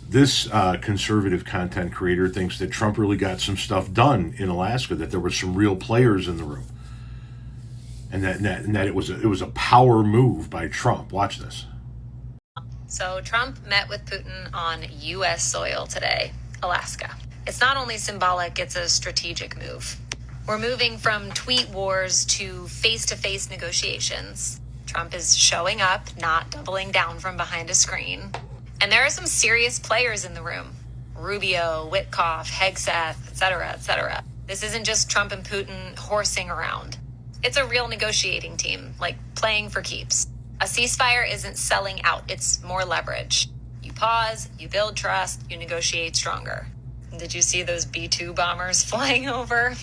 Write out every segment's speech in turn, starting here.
This conservative content creator thinks that Trump really got some stuff done in Alaska, that there were some real players in the room, and that it was a power move by Trump. Watch this. So Trump met with Putin on U.S. soil today, Alaska. It's not only symbolic, it's a strategic move. We're moving from tweet wars to face-to-face negotiations. Trump is showing up, not doubling down from behind a screen. And there are some serious players in the room. Rubio, Witkoff, Hegseth, etc., etc. This isn't just Trump and Putin horsing around. It's a real negotiating team, like playing for keeps. A ceasefire isn't selling out, it's more leverage. You pause, you build trust, you negotiate stronger. Did you see those B-2 bombers flying over?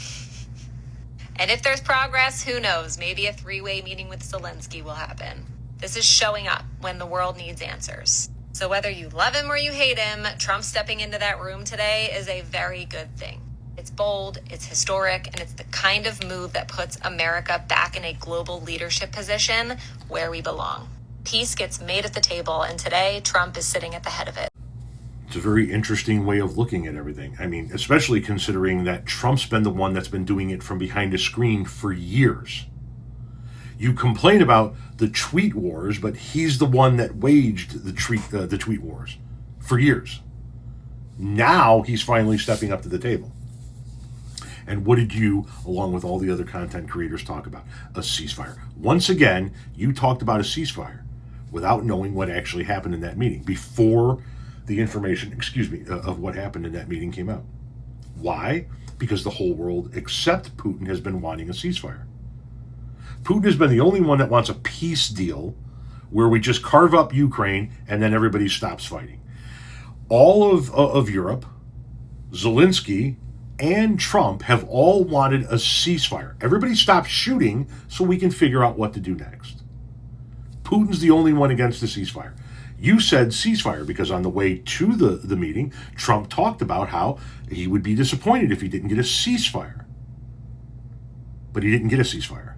And if there's progress, who knows? Maybe a three-way meeting with Zelensky will happen. This is showing up when the world needs answers. So whether you love him or you hate him, Trump stepping into that room today is a very good thing. It's bold, it's historic, and it's the kind of move that puts America back in a global leadership position where we belong. Peace gets made at the table, and today Trump is sitting at the head of it. It's a very interesting way of looking at everything. I mean, especially considering that Trump's been the one that's been doing it from behind a screen for years. You complain about the tweet wars, but he's the one that waged the tweet wars for years. Now he's finally stepping up to the table. And what did you, along with all the other content creators, talk about? A ceasefire. Once again, you talked about a ceasefire without knowing what actually happened in that meeting, before the information, of what happened in that meeting came out. Why? Because the whole world, except Putin, has been wanting a ceasefire. Putin has been the only one that wants a peace deal where we just carve up Ukraine and then everybody stops fighting. All of Europe, Zelensky, and Trump have all wanted a ceasefire. Everybody stop shooting so we can figure out what to do next. Putin's the only one against the ceasefire. You said ceasefire because on the way to the meeting, Trump talked about how he would be disappointed if he didn't get a ceasefire. But he didn't get a ceasefire.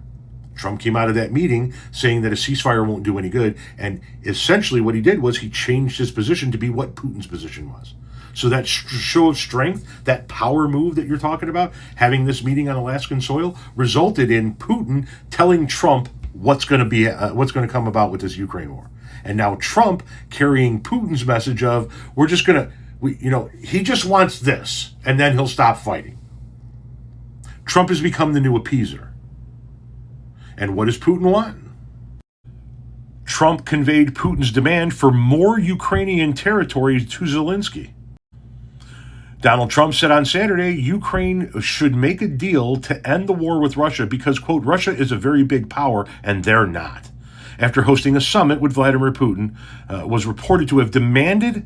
Trump came out of that meeting saying that a ceasefire won't do any good, and essentially what he did was he changed his position to be what Putin's position was. So that show of strength, that power move that you're talking about, having this meeting on Alaskan soil, resulted in Putin telling Trump what's going to come about with this Ukraine war. And now Trump carrying Putin's message of, he just wants this, and then he'll stop fighting. Trump has become the new appeaser. And what does Putin want? Trump conveyed Putin's demand for more Ukrainian territory to Zelensky. Donald Trump said on Saturday, Ukraine should make a deal to end the war with Russia because, quote, Russia is a very big power and they're not. After hosting a summit with Vladimir Putin, was reported to have demanded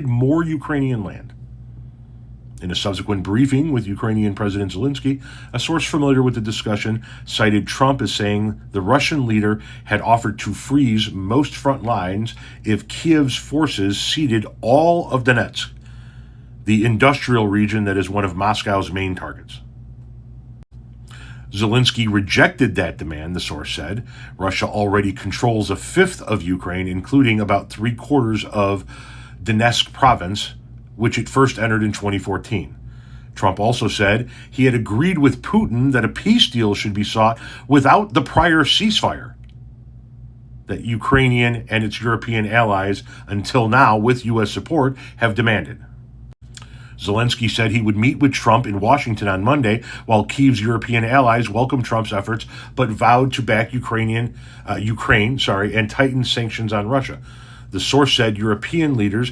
more Ukrainian land. In a subsequent briefing with Ukrainian President Zelensky, a source familiar with the discussion cited Trump as saying the Russian leader had offered to freeze most front lines if Kiev's forces ceded all of Donetsk, the industrial region that is one of Moscow's main targets. Zelensky rejected that demand, the source said. Russia already controls a fifth of Ukraine, including about 3/4 of Donetsk province, which it first entered in 2014. Trump also said he had agreed with Putin that a peace deal should be sought without the prior ceasefire that Ukrainian and its European allies, until now with U.S. support, have demanded. Zelensky said he would meet with Trump in Washington on Monday, while Kyiv's European allies welcomed Trump's efforts but vowed to back Ukraine, and tighten sanctions on Russia. The source said European leaders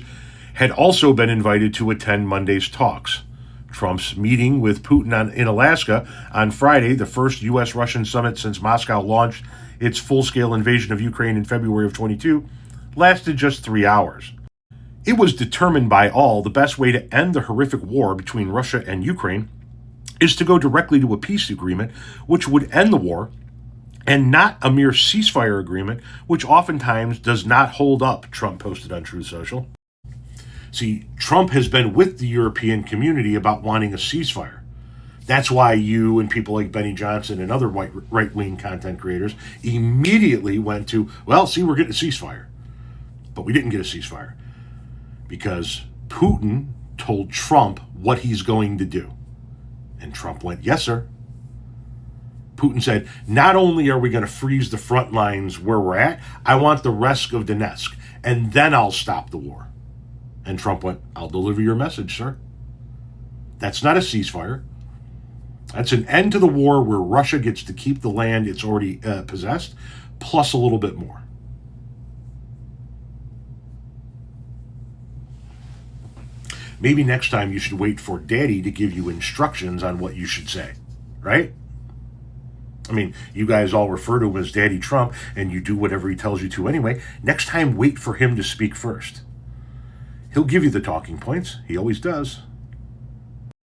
had also been invited to attend Monday's talks. Trump's meeting with Putin in Alaska on Friday, the first U.S.-Russian summit since Moscow launched its full-scale invasion of Ukraine in February of 22, lasted just 3 hours. It was determined by all the best way to end the horrific war between Russia and Ukraine is to go directly to a peace agreement, which would end the war, and not a mere ceasefire agreement, which oftentimes does not hold up, Trump posted on Truth Social. See, Trump has been with the European community about wanting a ceasefire. That's why you and people like Benny Johnson and other right-wing content creators immediately went to, well, see, we're getting a ceasefire. But we didn't get a ceasefire. because Putin told Trump what he's going to do. And Trump went, yes, sir. Putin said, not only are we going to freeze the front lines where we're at, I want the rest of Donetsk, and then I'll stop the war. And Trump went, I'll deliver your message, sir. That's not a ceasefire. That's an end to the war where Russia gets to keep the land it's already possessed, plus a little bit more. Maybe next time you should wait for Daddy to give you instructions on what you should say, right? I mean, you guys all refer to him as Daddy Trump, and you do whatever he tells you to anyway. Next time, wait for him to speak first. He'll give you the talking points. He always does.